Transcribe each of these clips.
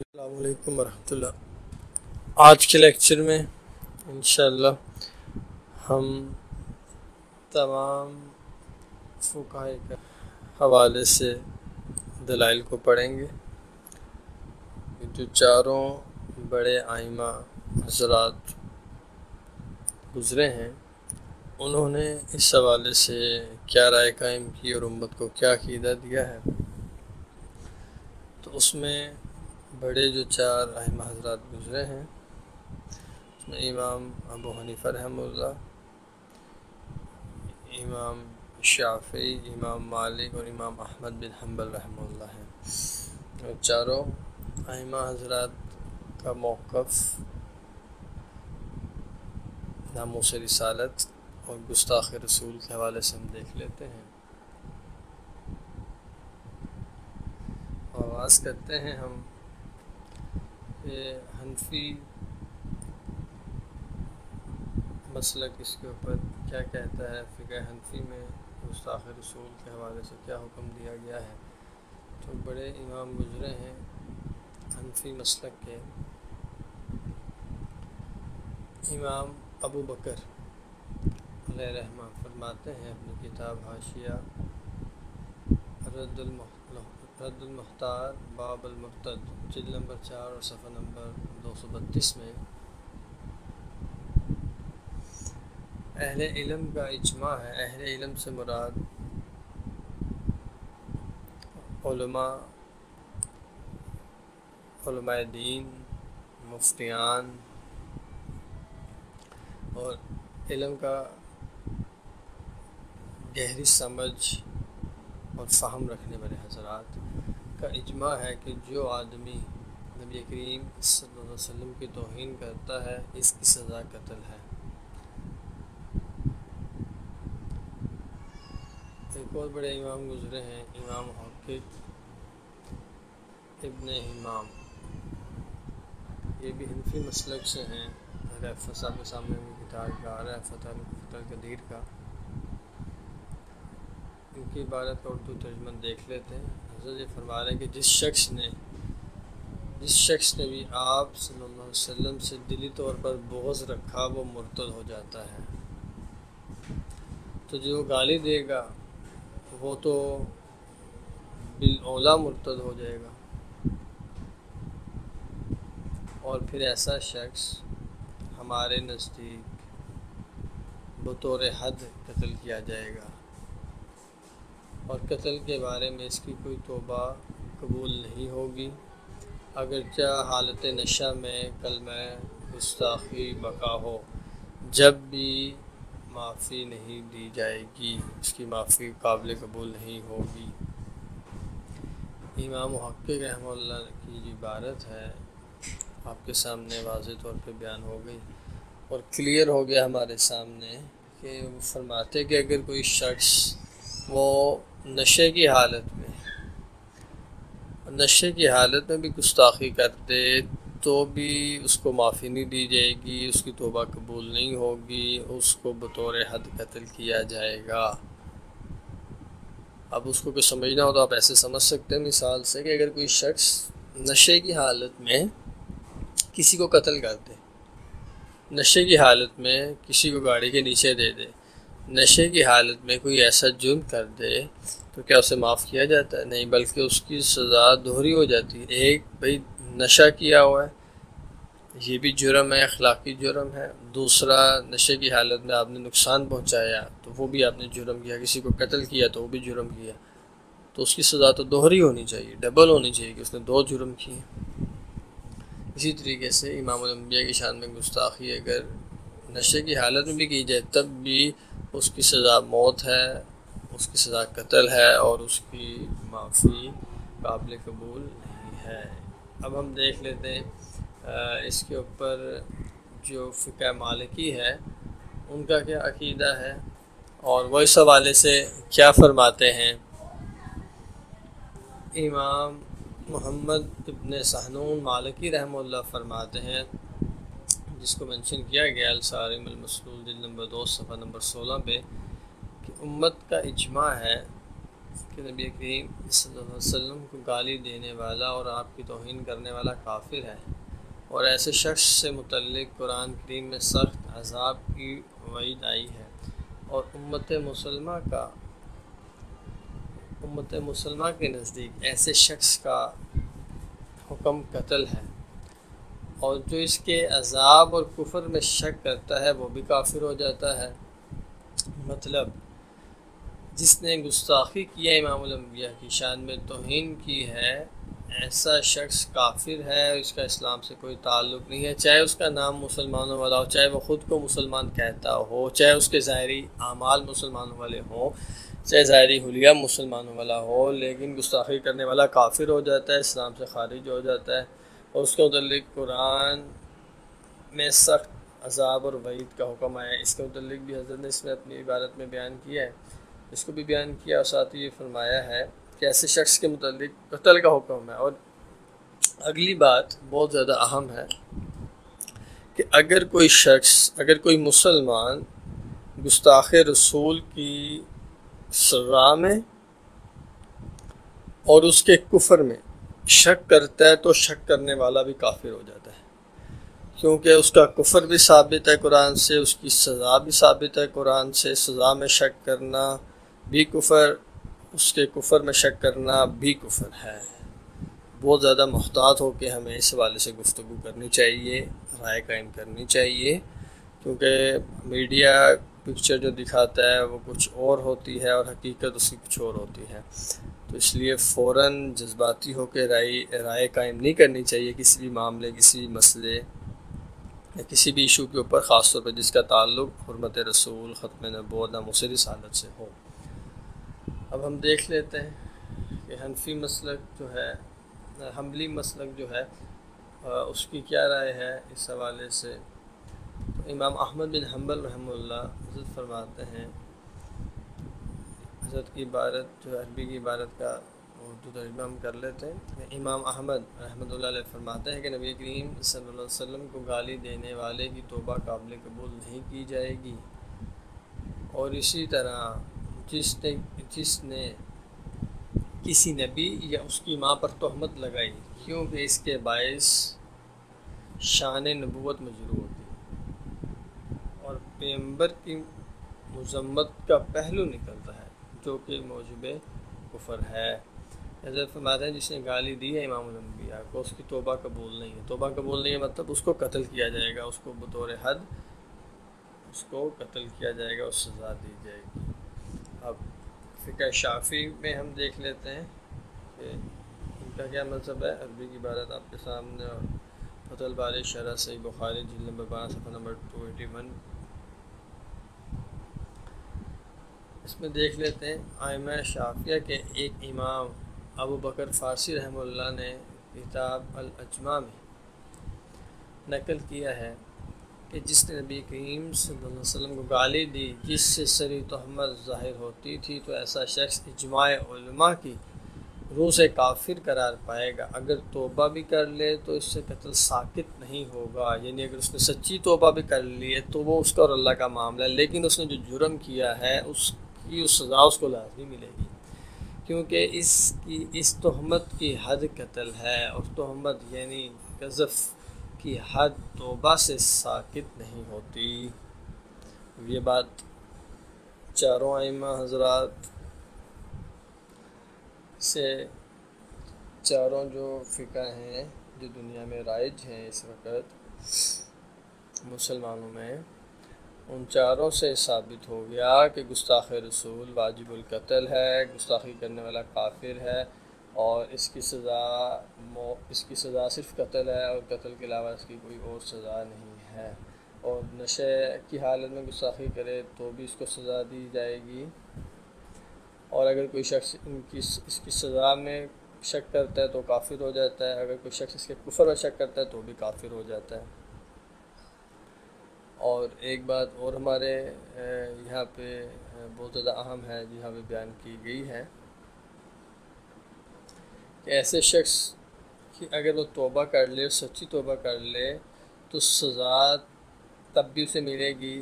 السلام علیکم ورحمۃ اللہ۔ آج کے لیکچر میں انشاءاللہ ہم تمام فقہاء کے حوالے سے دلائل کو پڑھیں گے۔ جو چاروں بڑے ائمہ حضرات گزرے ہیں انہوں نے اس حوالے سے کیا رائے قائم کی اور امت کو کیا عقیدہ دیا ہے، تو اس میں بڑے جو چار ائمہ حضرات گزرے ہیں اس میں امام ابو حنیفہ رحمہ اللہ، امام شافعی، امام مالک اور امام احمد بن حنبل رحمہ اللہ ہیں۔ اور چاروں ائمہ حضرات کا موقف ناموس رسالت اور گستاخ رسول کے حوالے سے ہم دیکھ لیتے ہیں۔ آغاز کرتے ہیں ہم کہ حنفی مسلک اس کے اوپر کیا کہتا ہے، فقہ حنفی میں گستاخ رسول کے حوالے سے کیا حکم دیا گیا ہے۔ تو بڑے امام گزرے ہیں حنفی مسلک کے، امام ابو بکر علیہ رحمہ فرماتے ہیں اپنی کتاب حاشیہ رد المختار باب المرتد جلد نمبر 4 اور صفحہ نمبر 232 میں، اہل علم کا اجماع ہے۔ اہل علم سے مراد علماء دین، مفتیان اور علم کا گہری سمجھ اور فہم رکھنے والے حضرات کا اجماع ہے کہ جو آدمی نبی کریم صلی اللہ علیہ وسلم کی توہین کرتا ہے اس کی سزا قتل ہے۔ ایک اور بڑے امام گزرے ہیں امام محقق ابن امام، یہ بھی حنفی مسلک سے ہیں۔ ریفرنس آپ کے سامنے بھی کتاب کا آ رہا ہے فتح القدیر کا، ان کی عبارت کا اردو ترجمہ دیکھ لیتے ہیں۔ حضرت یہ فرما رہے ہیں کہ جس شخص نے بھی آپ صلی اللہ علیہ وسلم سے دلی طور پر بغض رکھا وہ مرتد ہو جاتا ہے۔ تو جو گالی دے گا وہ تو بالاولیٰ مرتد ہو جائے گا، اور پھر ایسا شخص ہمارے نزدیک بطور حد قتل کیا جائے گا، اور قتل کے بارے میں اس کی کوئی توبہ قبول نہیں ہوگی، اگرچہ حالت نشہ میں کلمہ گستاخی بقا ہو، جب بھی معافی نہیں دی جائے گی، اس کی معافی قابل قبول نہیں ہوگی۔ امام محقق رحمہ اللہ کی جو عبارت ہے آپ کے سامنے واضح طور پہ بیان ہو گئی اور کلیئر ہو گیا ہمارے سامنے کہ وہ فرماتے کہ اگر کوئی شخص وہ نشے کی حالت میں بھی گستاخی کر دے تو بھی اس کو معافی نہیں دی جائے گی، اس کی توبہ قبول نہیں ہوگی، اس کو بطور حد قتل کیا جائے گا۔ اب اس کو کچھ سمجھنا ہو تو آپ ایسے سمجھ سکتے ہیں مثال سے کہ اگر کوئی شخص نشے کی حالت میں کسی کو قتل کر دے، نشے کی حالت میں کسی کو گاڑی کے نیچے دے دے، نشے کی حالت میں کوئی ایسا جرم کر دے تو کیا اسے معاف کیا جاتا ہے؟ نہیں، بلکہ اس کی سزا دوہری ہو جاتی ہے۔ ایک بھئی نشہ کیا ہوا ہے، یہ بھی جرم ہے، اخلاقی جرم ہے۔ دوسرا نشے کی حالت میں آپ نے نقصان پہنچایا تو وہ بھی آپ نے جرم کیا، کسی کو قتل کیا تو وہ بھی جرم کیا، تو اس کی سزا تو دوہری ہونی چاہیے، ڈبل ہونی چاہیے کہ اس نے دو جرم کیے۔ اسی طریقے سے امام الانبیاء کی شان میں گستاخی اگر نشے کی حالت میں بھی کی جائے تب بھی اس کی سزا موت ہے، اس کی سزا قتل ہے، اور اس کی معافی قابل قبول نہیں ہے۔ اب ہم دیکھ لیتے ہیں اس کے اوپر جو فقہ مالکی ہے ان کا کیا عقیدہ ہے اور وہ اس حوالے سے کیا فرماتے ہیں۔ امام محمد ابن سہنون مالکی رحمہ اللہ فرماتے ہیں، جس کو منشن کیا گیا الصارم المسلول جلد نمبر 2 صفحہ نمبر 16 پہ، کہ امت کا اجماع ہے کہ نبی کریم صلی اللہ علیہ وسلم کو گالی دینے والا اور آپ کی توہین کرنے والا کافر ہے، اور ایسے شخص سے متعلق قرآن کریم میں سخت عذاب کی وعید آئی ہے، اور امت مسلمہ کے نزدیک ایسے شخص کا حکم قتل ہے، اور جو اس کے عذاب اور کفر میں شک کرتا ہے وہ بھی کافر ہو جاتا ہے۔ مطلب جس نے گستاخی کیا امام الانبیاء کی شان میں توہین کی ہے، ایسا شخص کافر ہے، اس کا اسلام سے کوئی تعلق نہیں ہے، چاہے اس کا نام مسلمانوں والا ہو، چاہے وہ خود کو مسلمان کہتا ہو، چاہے اس کے ظاہری اعمال مسلمانوں والے ہوں، چاہے ظاہری حلیہ مسلمانوں والا ہو، لیکن گستاخی کرنے والا کافر ہو جاتا ہے، اسلام سے خارج ہو جاتا ہے، اور اس کے متعلق قرآن میں سخت عذاب اور وعید کا حکم آیا ہے۔ اس کے متعلق بھی حضرت نے اس میں اپنی عبارت میں بیان کیا ہے، اس کو بھی بیان کیا، اور ساتھ ہی یہ فرمایا ہے کہ ایسے شخص کے متعلق قتل کا حکم ہے۔ اور اگلی بات بہت زیادہ اہم ہے کہ اگر کوئی مسلمان گستاخ رسول کی سزا میں اور اس کے کفر میں شک کرتا ہے تو شک کرنے والا بھی کافر ہو جاتا ہے، کیونکہ اس کا کفر بھی ثابت ہے قرآن سے، اس کی سزا بھی ثابت ہے قرآن سے، سزا میں شک کرنا بھی کفر، اس کے کفر میں شک کرنا بھی کفر ہے۔ بہت زیادہ محتاط ہو کے ہمیں اس حوالے سے گفتگو کرنی چاہیے، رائے قائم کرنی چاہیے، کیونکہ میڈیا پکچر جو دکھاتا ہے وہ کچھ اور ہوتی ہے اور حقیقت اس کی کچھ اور ہوتی ہے، تو اس لیے فوراً جذباتی ہو کے رائے قائم نہیں کرنی چاہیے کسی بھی معاملے، کسی بھی مسئلے یا کسی بھی ایشو کے اوپر، خاص طور پہ جس کا تعلق حرمت رسول، ختم نبوت، ناموس رسالت سے ہو۔ اب ہم دیکھ لیتے ہیں کہ حنفی مسلک جو ہے، حنبلی مسلک جو ہے، اس کی کیا رائے ہے اس حوالے سے۔ تو امام احمد بن حنبل رحمہ اللہ حضرت فرماتے ہیں، حضرت کی عبارت جو ہے عربی کی عبارت کا اردو ترجمہ ہم کر لیتے ہیں۔ امام احمد رحمۃ اللہ علیہ فرماتے ہیں کہ نبی کریم صلی اللہ علیہ وسلم کو گالی دینے والے کی توبہ قابل قبول نہیں کی جائے گی، اور اسی طرح جس نے کسی نبی یا اس کی ماں پر تہمت لگائی کیونکہ اس کے باعث شان نبوت مجروح ہوتی اور پیغمبر کی مذمت کا پہلو نکلتا ہے، جو کہ موجب کفر ہے۔ حضرت فرماتے ہیں جس نے گالی دی ہے امام الانبیاء کو، اس کی توبہ قبول نہیں ہے۔ توبہ قبول نہیں ہے مطلب اس کو قتل کیا جائے گا، اس کو بطور حد اس کو قتل کیا جائے گا، اس سزا دی جائے گی۔ اب فقہ شافعی میں ہم دیکھ لیتے ہیں کہ ان کا کیا مذہب ہے۔ عربی کی عبارت آپ کے سامنے، اور فتح الباری شرح صحیح بخاری جلد نمبر 12 صفحہ نمبر 281، اس میں دیکھ لیتے ہیں۔ ائمہ شافعیہ کے ایک امام ابو بکر فارسی رحمہ اللہ نے کتاب الاجماع میں نقل کیا ہے کہ جس نے نبی کریم صلی اللہ علیہ وسلم کو گالی دی جس سے صریح تہمت ظاہر ہوتی تھی، تو ایسا شخص اجماع علماء کی روح سے کافر قرار پائے گا۔ اگر توبہ بھی کر لے تو اس سے قتل ساقط نہیں ہوگا، یعنی اگر اس نے سچی توبہ بھی کر لی ہے تو وہ اس کا اور اللہ کا معاملہ ہے، لیکن اس نے جو جرم کیا ہے اس کی سزا اس کو لازمی ملے گی، کیونکہ اس تہمت کی حد قتل ہے، اور تہمت یعنی قذف کی حد توبہ سے ساقط نہیں ہوتی۔ یہ بات چاروں ائمہ حضرات سے، چاروں جو فقہ ہیں جو دنیا میں رائج ہیں اس وقت مسلمانوں میں، ان چاروں سے ثابت ہو گیا کہ گستاخ رسول واجب القتل ہے، گستاخی کرنے والا کافر ہے، اور اس کی سزا صرف قتل ہے، اور قتل کے علاوہ اس کی کوئی اور سزا نہیں ہے۔ اور نشے کی حالت میں گستاخی کرے تو بھی اس کو سزا دی جائے گی، اور اگر کوئی شخص اس کی سزا میں شک کرتا ہے تو کافر ہو جاتا ہے، اگر کوئی شخص اس کے کفر میں شک کرتا ہے تو بھی کافر ہو جاتا ہے۔ اور ایک بات اور ہمارے یہاں پہ بہت زیادہ اہم ہے، یہاں پہ بیان کی گئی ہے کہ ایسے شخص کہ اگر وہ توبہ کر لے، سچی توبہ کر لے، تو سزا تب بھی اسے ملے گی۔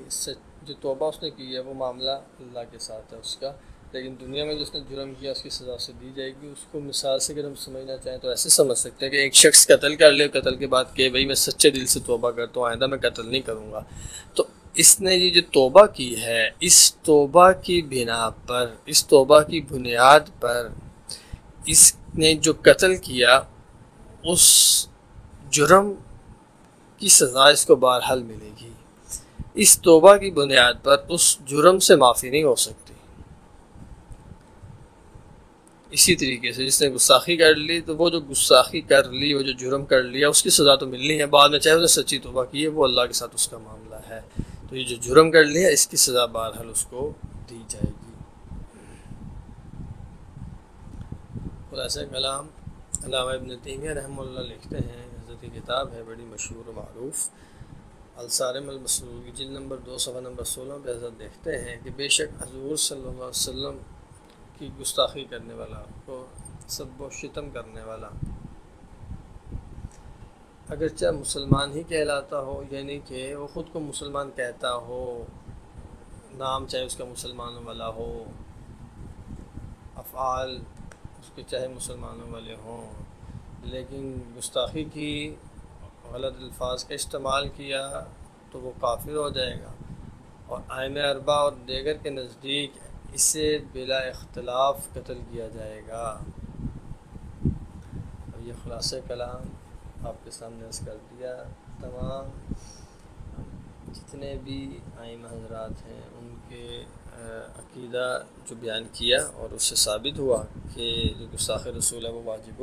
جو توبہ اس نے کی ہے وہ معاملہ اللہ کے ساتھ ہے اس کا، لیکن دنیا میں جس نے جرم کیا اس کی سزا اسے دی جائے گی۔ اس کو مثال سے اگر ہم سمجھنا چاہیں تو ایسے سمجھ سکتے ہیں کہ ایک شخص قتل کر لے، قتل کے بعد کہ بھائی میں سچے دل سے توبہ کرتا ہوں، آئندہ میں قتل نہیں کروں گا، تو اس نے یہ جو توبہ کی ہے، اس توبہ کی بنا پر، اس توبہ کی بنیاد پر اس نے جو قتل کیا اس جرم کی سزا اس کو بہرحال ملے گی۔ اس توبہ کی بنیاد پر اس جرم سے معافی نہیں ہو سکتی۔ اسی طریقے سے جس نے گستاخی کر لی تو وہ جو گستاخی کر لی، وہ جو جرم کر لیا، اس کی سزا تو ملنی ہے بعد میں، چاہے اس نے سچی توبہ کی ہے، وہ اللہ کے ساتھ اس کا معاملہ ہے۔ تو یہ جو جرم کر لیا اس کی سزا بہرحال اس کو دی جائے گی۔ خلاصہ کلام علامہ ابن تیمیہ رحمہ اللہ لکھتے ہیں، حضرت کی کتاب ہے بڑی مشہور و معروف الصارم المسلول کی جلد نمبر 2 صفحہ نمبر 16 پہ حضرت دیکھتے ہیں کہ بے شک حضور صلی اللہ علیہ وسلم کی گستاخی کرنے والا، کو سب و شتم کرنے والا، اگرچہ مسلمان ہی کہلاتا ہو، یعنی کہ وہ خود کو مسلمان کہتا ہو، نام چاہے اس کا مسلمانوں والا ہو، افعال اس کے چاہے مسلمانوں والے ہوں، لیکن گستاخی کی، غلط الفاظ کا استعمال کیا تو وہ کافر ہو جائے گا، اور ائمہ اربعہ اور دیگر کے نزدیک اسے بلا اختلاف قتل کیا جائے گا۔ اب یہ خلاصہ کلام آپ کے سامنے عرض کر دیا۔ تمام جتنے بھی ائمہ حضرات ہیں ان کے عقیدہ جو بیان کیا اور اس سے ثابت ہوا کہ جو گستاخ رسول ہے وہ واجب